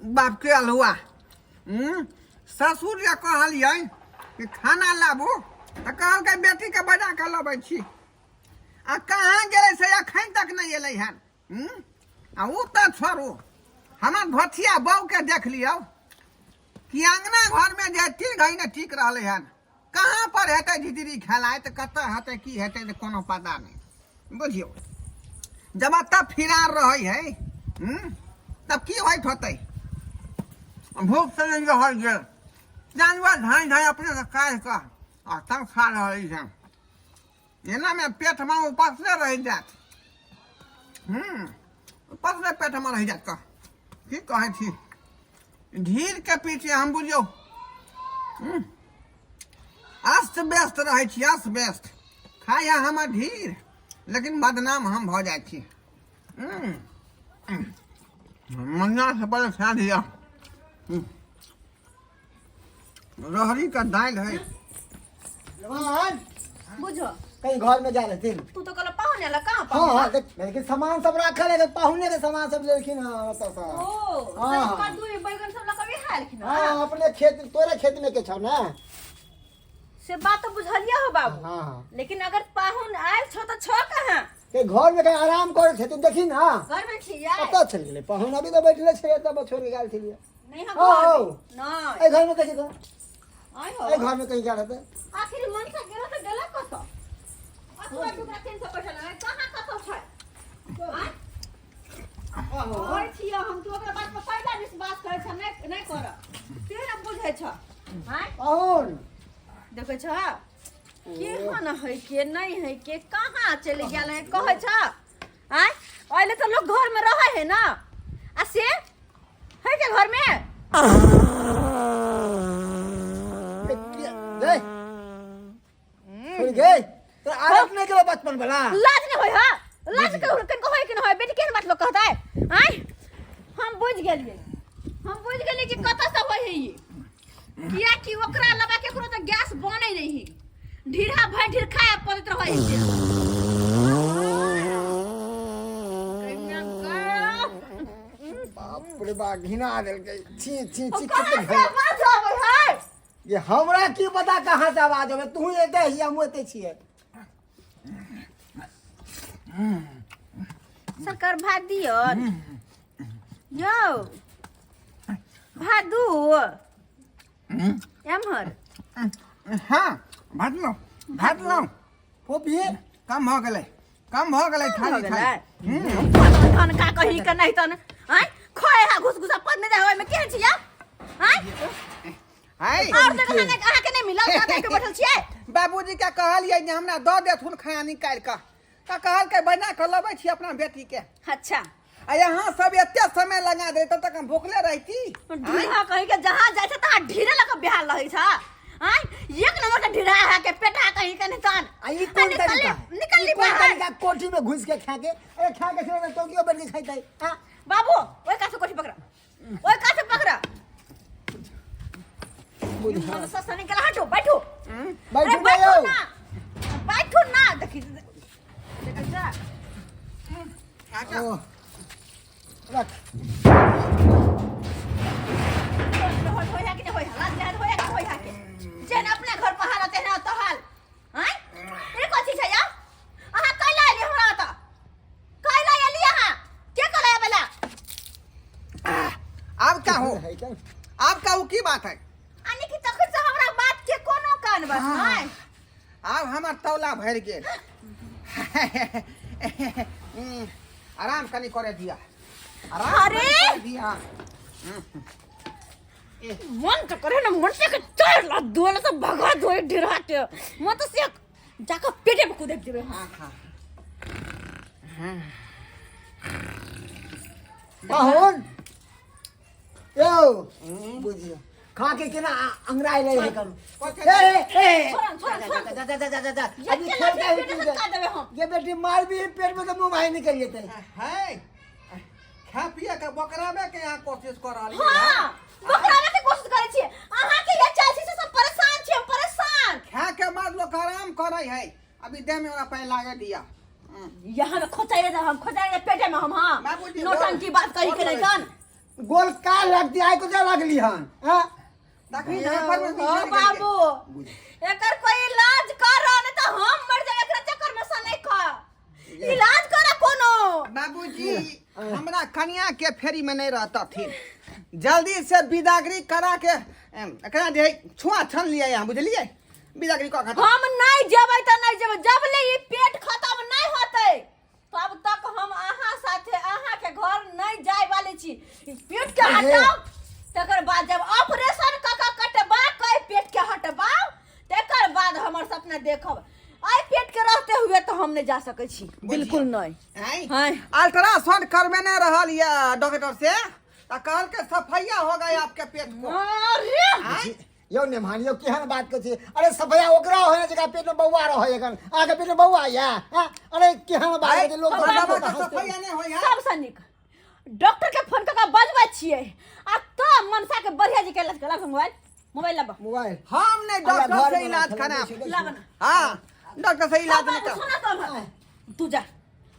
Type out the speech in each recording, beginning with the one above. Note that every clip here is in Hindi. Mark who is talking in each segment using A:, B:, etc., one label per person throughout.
A: बाप के अलहुआ ससुर जे कहलियै कि खाना लाबू तऽ कहलकै बेटी के बजा के लबै छी आ कहाँ गेलै से एखन तक नहीं एलै हन आ उ तऽ छोड़ू हमर भथिया बहू के देख लियौ कि अंगना घर में जे ठीक है ने ठीक रहले हन कहाँ पर हेतै झिझरी खेलाइ तऽ कतऽ हेतै की हेतै तऽ कोनो पता नहीं बुझियौ जब तब फिरार रहे है तब की होइत होतै भूख से नहीं रहल गेल जानवर धाई धाई अपने से काढ़ के और तब खा रही है एना में पेट में उपसले रह जात उपसले पेट में रह जात की कहे थी ढीर के पीछे हम बुझियो अस्त व्यस्त रहे छी अस्त व्यस्त खाया हमर ढीर लेकिन बदनाम हम भ जाए छी मन्ना से पहले खा दिया रहरी का दाल है
B: बुझो
C: कहीं घर में जा रहे थे
B: तू तो कल पाहुने ला कहां
C: हाँ हाँ लेकिन सामान सब रखल है पाहुने के सामान सब लेकिन हाँ तो
B: ओ कद्दू बैगन सब ला कभी हालखिन
C: हाँ अपने खेत तोरे खेत में के छौ ना
B: से बात तो बुझलिया हो बाबू
C: हाँ
B: लेकिन अगर पाहुन आयल छो तो छो कहां
C: के घर में कहीं आराम करे थे तू देखी ना
B: घर में छिया
C: पता चल गेले पाहुन अभी तो बैठले छे तब छोड़ के गेल थी
B: नहीं हम
C: हाँ,
B: घर
C: हाँ।
B: में नहीं
C: ए घर में कैसे गए
B: आई
C: ए
B: हो
C: घर में कहीं जा रहे थे
B: आखिर मन से गेलो तो गेला कतो अतुआ टुकड़ा 300 पैसा लगे कहां कतो छै और छिया हम तो ओकरा बात पर फायदा विश्वास करे छ नहीं कर तू ना बुझै छ हां
C: पाहुन
B: देखै छ के खाना है के नहीं है के कहां चले गेल है कहै छ आय ओइले तो लोग घर में रहे है ना आ से है के घर में
C: गए छोड़ गए तो आरोप नहीं करो बचपन वाला
B: लाज नहीं होय हा लाज के कन को होय कि न होय बेटी केन बात लोग कहता है आय हम बुझ गेलिए कि कत से होय है ये किया कि ओकरा लबा के कोनो तो गैस बनै रही ढीरा भर ढीर खाए पड़त रहै है
C: बाप रे बा घिना देल के छी छी छी
B: कहां से आवाज आबै है
C: ये हमरा की पता कहां से आवाज आवे तू एते ही हम एते छिए
B: सरकार भात दियो यो भात दू एमहर
A: हाँ भात लो
C: पोपी
A: कम हो गेलै खाली खाई
B: तन का कही के नहीं तन आय खोए हा घुस घुसा पद नहीं जाय में के छिया आय
A: हाय
B: और तो खाने कहा के नहीं मिलल जाते के बैठल छिए
A: बाबूजी के कहलिए जे हमरा दऽ देथुन खाना निकाल के तऽ कहलकै बना के लबै छी अपना बेटी के
B: अच्छा
A: आ यहाँ सब एते समय लगा दे तब तक हम भूखले रहती
B: ढीरा कही के जहां जाय छ ता ढीरे लग बिहार लही छ आय एक नंबर के ढीरा है के पेटा कहीं के नहीं तन
C: आई कौन तरीका
B: निकल ली बाहर
C: तरीका कोठी में घुस के खा के अरे खा के फिर तो क्यों बैठ के खाइता है हां
B: बाबू ओए का से कोठी पकड़ा ओए का से पकड़ा मन ससा निकल हटो बैठो बैठो ना देखी देखा जा
A: अच्छा
C: रख
B: होया कि होया लाज जाय होया कि होया के जेन अपने घर पर हालत है ना तो हाल हैं ए कोची छै या अहा कैला एली हमरा त कैला एली अहा के कला बेला
A: अब क्या हो की बात है
B: आनी की तखन से हमरा बात के कोनो कान बस है
A: अब हमर तौला भर गेल आराम कनी करे दिया आराम
B: अरे!
A: करे दिया
B: मन तो करे ना मन से के चल ला दोल से भगा दो ढिराते मन तो से जाकर पेटे में कूद देबे
A: हाँ
C: पाहुन यो बुझियो खा के केना अंगराई ले करू ए अभी खेल के ये बेटी मार भी पेट में तो मुंह बाहर निकल जेते
A: है खा पिया के बकरा में के यहाँ कोशिश कर रही
B: हां बकरा में के कोशिश करे छी अहा के ये चाची से सब परेशान छी हम परेशान
A: खा के बाद लोग आराम करे है अभी देह में ओरा पैर लागे दिया
B: यहाँ में खोचाई हम खोचाई पेटे में हम हां
A: बाबूजी,
B: नोटंकी बात कही के नहीं जान
C: गोल का लग दिया को जा लगली हन हां
A: तखनी जहां पर में
B: हो बाबू एकर कोई इलाज करो नहीं तो हम मर जाए एकरा चक्कर में से नहीं खा इलाज करा कोनो
A: बाबूजी हमरा कन्या के फेरी में नहीं रहता थी जल्दी से बिदागरी करा के एकरा जे छुआ छन लिया यहाँ बुझलिए बिदागरी का खत्म
B: हम नहीं जेबै त नहीं जेबै जब ले ई पेट खत्म नहीं होतै तब तक हम अहाँ साथे अहाँ के घर नहीं जाय वाले छी पेट के हटाओ तकर बाद जब ऑपरेशन क कटबा के पेट के हटबाओ तकर बाद हमर सपना देखब आई पेट के रहते हुए तो हम नहीं जा सकै छी बिल्कुल नहीं हां
A: अल्ट्रासाउंड करवेने रहल या डॉक्टर से त कहल के सफाइया हो गई आपके पेट को
B: अरे
C: यो ने मानियो केहन बात के छी अरे सफाया ओकरा होय जगह पेट में बौआ रहे एखन आगे पेट में बौआ या अरे केहन बात के लोग
A: सफाइया नहीं होय
B: सब सनिक डॉक्टर के फोन करके बजबै छियै आ तो मनसा के बढ़िया जी के इलाज करा मोबाइल लब
C: मोबाइल
A: हम नहीं डॉक्टर से इलाज करा हां डॉक्टर से इलाज नहीं कर
B: सुना तो तू जा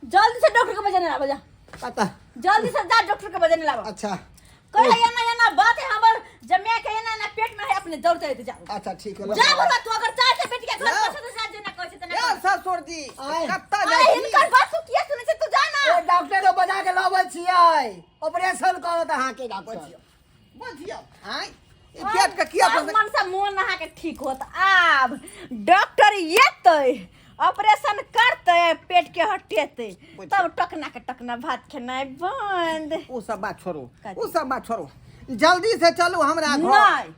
B: जल्दी से डॉक्टर के बजाने ला बजा
C: पता
B: जल्दी से जा डॉक्टर के बजाने ला
C: अच्छा
B: कहे या ना बात है हमर जमे के ना पेट में है अपने दौड़ते रहते जा
C: अच्छा ठीक है
B: जा बोला तू अगर चाह से बेटी के घर पर से जा जेना कहै छै तना
A: यार ससुर जी कत्ता
B: अरे
A: जाई
B: इनकर बात तू किया सुनै छै तू जा ना
C: ओ डॉक्टर को बजा के लाबै छियै ऑपरेशन करत अहाँ के डॉक्टर
A: बुझियो हां ई पेट के किया
B: मन से मोन नहा के ठीक होत आब डॉक्टर येतै ऑपरेशन करते पेट के हटेते तब टकना भात खेनाइ बंद
A: वो सब बात छोड़ो वो सब बात छोड़ो जल्दी से चलू हमरा घर
B: नहीं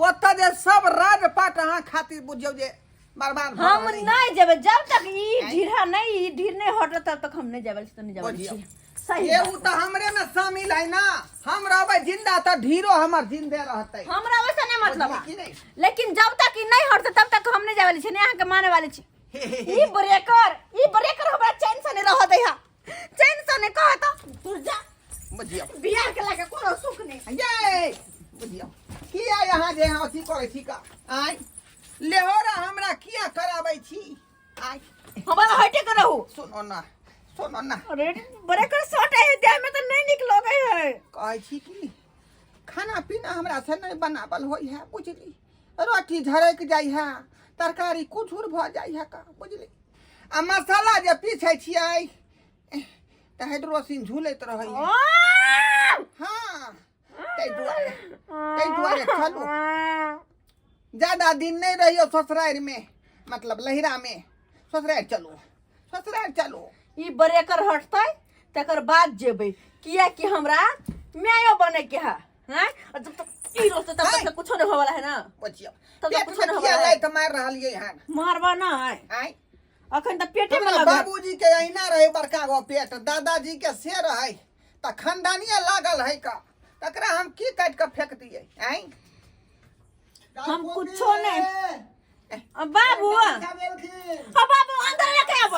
A: ओत्ता जे सब राजपाट अहाँ खातिर बुझियो जे बर्बाद भ
B: हम नहीं जेबै जब तक ई ढीर नहीं हटत तब तक हम नहीं जेबै तो नहीं जेबै सही
A: ये उ त हमरे में शामिल है ना हम रहबै जिंदा त ढीरो हमर जिंदे रहतै
B: हमरा वैसा नहीं मतलब लेकिन जब तक ई नहीं हटत तब तक हम नहीं जेबै छी नहीं अहाँ के माने वाले छी ई ब्रेकर हमरा चैन से नहीं रह दै हा चैन से नहीं कह तो तू जा
A: बुझियो
B: बियाह के लागे कोनो सुख नहीं
A: ये बुझियो किया यहाँ जे हम अथी करै छी का आइ लेहोरा हमरा किया कराबै छी आइ
B: हमरा हटे के रहू
A: सुनो ना
B: अरे ब्रेकर शॉर्ट है देह में तो नहीं निकलो गई है
A: कहै छी कि खाना पीना हमरा से नहीं बनावल होई है बुझली रोटी झरक जाई है तरकारी कुछुर भ जाई है का बुझली आ मसाला जे पीछे छियै त हाइड्रोसिन झूलैत रहै है हां तै दुआरे चलू ज्यादा दिन नहीं रहियो ससुराल में मतलब लहिरा में ससुराल चलो
B: ई ब्रेकर हटतै तकर बाद जेबै किया कि हमरा मायो बने के है हैं जब तक ई रहते तब तक कुछ नहीं होवाला है ना
A: बचियो
B: तब तक कुछ नहीं
A: होवाला
B: होवाला
A: है त मार रहलिए हन
B: मारबा ना है
A: आइ
B: अखन त पेटे में
A: हमरा
B: लगा
A: बाबूजी के अहिना रहे बड़का गो पेट दादाजी के से रहे त खानदानिया लागल है का तकरा हम की काट के फेंक दिए आइ
B: हम कुछो नहीं बाबू बाबू अंदर लेके आब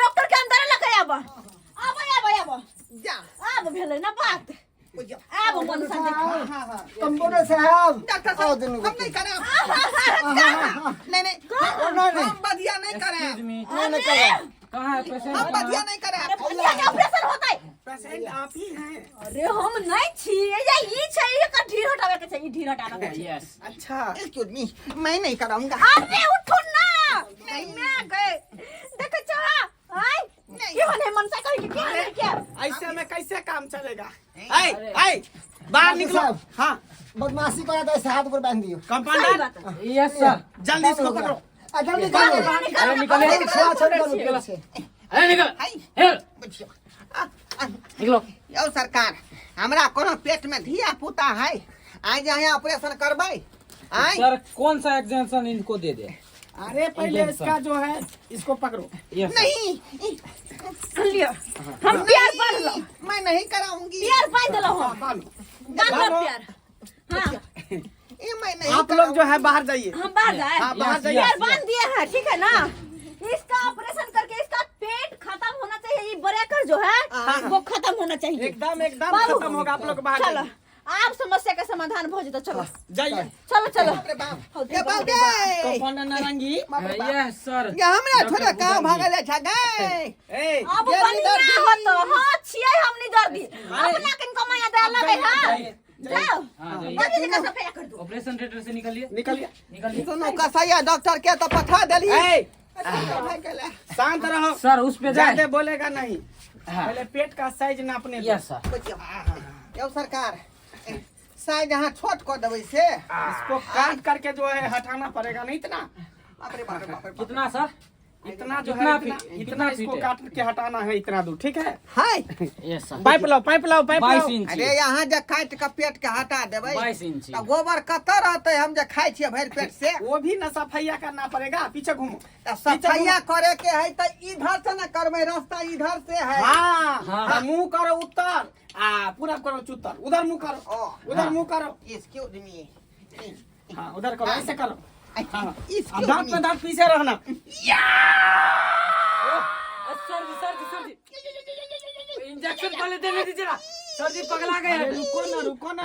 B: डॉक्टर के अंदर लेके आब आब
A: जा
B: आब भेलै ना बात
A: बुझियो
B: आब मन से देख
A: हां
C: कंप्यूटर साहब
A: डॉक्टर साहब हम नहीं करे नहीं हम बदिया नहीं करे
C: नहीं करे
D: कहाँ है पेशेंट?
A: हम बदिया नहीं करे
B: अरे भैया के ऑपरेशन होता है
A: पेशेंट आप ही हैं
B: अरे हम नहीं छी या ई छै ये का ढीर हटावे के छै ई ढीर हटावे के छै
D: यस
A: अच्छा एक्सक्यूज मी मैं नहीं कराऊंगा
B: अरे उठो ना नहीं मैं गए देखो चला आई क्यों नहीं मन से कहि के क्या
E: ऐसे में कैसे काम चलेगा आई बाहर निकलो हाँ
C: बदमाशी करा तो ऐसे हाथ ऊपर बांध दियो
E: कंपाउंडर
D: यस सर
E: जल्दी इसको पकड़ो
C: जल्दी
D: अरे निकलिए
C: छोड़ा छोड़ करो
D: अरे निकल
A: हाय
D: हेल
A: बुझियो
D: निकलो
A: यो सरकार हमरा कोनो पेट में धिया पुता है आज यहाँ ऑपरेशन करबै आई
D: सर कौन सा एग्जाम्पशन इनको दे दे?
E: अरे पहले इसका जो है इसको पकड़ो
D: यस
A: नहीं
B: लियो हम प्यार बांध लो
A: मैं नहीं कराऊंगी
B: प्यार बांध लो हम बांध लो प्यार हां
A: ये मैं नहीं
E: आप लोग जो है बाहर जाइए
B: हम बाहर जाए
E: हाँ, बाहर
D: Yes,
E: जाइए
B: यार बांध दिए हैं ठीक है ना इसका ऑपरेशन करके इसका पेट खत्म होना चाहिए ये ब्रेकर जो है वो खत्म होना चाहिए
E: एकदम
B: बाबू,
E: खत्म होगा आप लोग बाहर
B: चलो
E: जाइए
B: आप समस्या का समाधान हो जाता। चलो
E: जाइए
B: चलो चलो
A: बाप रे बाप
B: हो,
A: ए बाप रे
E: कंपाउंडर नारंगी
D: यस सर
A: ये हमरा थोड़ा काम भागल है छगाई
E: ए
B: अब
A: ये
B: बढ़िया
A: निदर्दी।
B: होतो हां छियै हम निदर्दी अपना किन कमाया दे लगे हां जाओ
D: हाँ, जाइए।
B: बड़ी जगह सफाई कर दो।
D: ऑपरेशन थिएटर से निकलिए
E: निकलिए
D: निकलिए
A: सुनो कसैया डॉक्टर के तो पठा देली
E: ए
A: भाग गेलै।
E: शांत रहो
D: सर उस पे
E: ज्यादा
D: जाए
E: बोलेगा नहीं
D: हाँ।
E: पहले पेट का साइज नापने दो
D: यस सर
A: यो सरकार साइज यहाँ छोट कर देबै से
E: इसको काट करके जो है हटाना पड़ेगा नहीं इतना
A: बाप रे बाप रे बाप रे बाप।
D: कितना सर
E: इतना जो
D: कितना
E: है
D: फीट-
E: इतना
D: कितना
E: इसको
D: फीट है?
E: काट के हटाना है इतना दूर ठीक है
A: हाय
D: यस सर
E: पाइप लाओ पाइप लाओ पाइप
D: 22
E: लाओ
D: इंच
A: अरे यहाँ जे काट के पेट के हटा देबै
D: 22 इंच
A: तो गोबर कतऽ रहतै हम जे खाइ छियै भरि पेट से
E: वो भी न सफाइया करना पड़ेगा पीछे घूमो
A: तो सफाइया करे के है तो इधर से न करबै रास्ता इधर से है
E: हाँ
D: हाँ।
E: हाँ मुंह करो उत्तर पूरा करो चुत्तर उधर मुंह करो
A: ओ,
E: उधर
D: हाँ।
E: मुंह करो
A: एक्सक्यूज मी
E: हाँ उधर करो ऐसे करो हाँ अब
A: Excuse
E: दांत
A: me.
E: पे दांत पीछे रहना
D: सर जी सर जी सर जी इंजेक्शन पहले देने दीजिए ना सर जी पगला गए
E: अरे
D: हैं
E: रुको ना